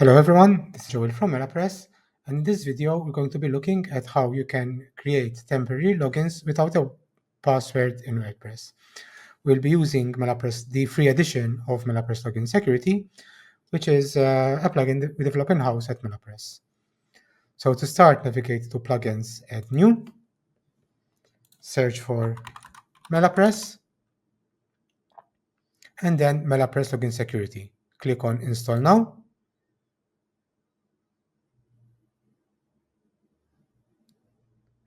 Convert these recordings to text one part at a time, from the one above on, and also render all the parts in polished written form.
Hello everyone, this is Joel from Melapress, and in this video we're going to be looking at how you can create temporary logins without a password in WordPress. We'll be using Melapress, the free edition of Melapress Login Security, which is a plugin that we develop in-house at Melapress. So to start, navigate to Plugins, Add New, search for Melapress, and then Melapress Login Security. Click on Install Now.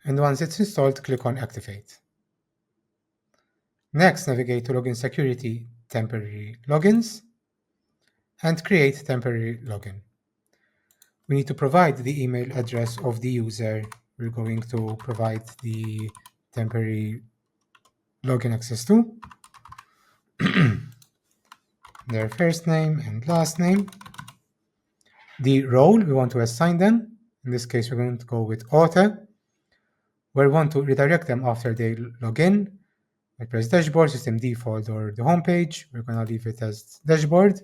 And once it's installed, click on Activate. Next, navigate to Login Security, Temporary Logins, and create temporary login. We need to provide the email address of the user. We're going to provide the temporary login access to, their first name and last name, the role we want to assign them. In this case, we're going to go with author, where we want to redirect them after they log in. WordPress dashboard, system default, or the homepage. We're going to leave it as dashboard.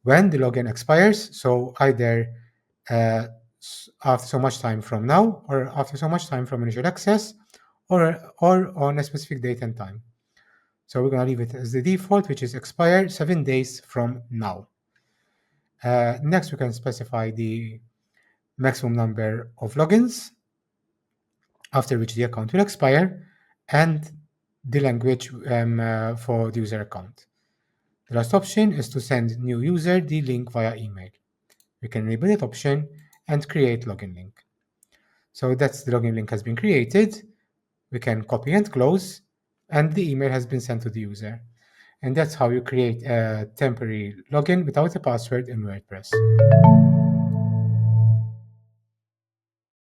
When the login expires, so either after so much time from now, or after so much time from initial access, or on a specific date and time. So we're going to leave it as the default, which is expire 7 days from now. Next, we can specify the maximum number of logins after which the account will expire, and the language for the user account. The last option is to send new user the link via email. We can enable that option and create login link. So that's the login link has been created. We can copy and close, and the email has been sent to the user. And that's how you create a temporary login without a password in WordPress.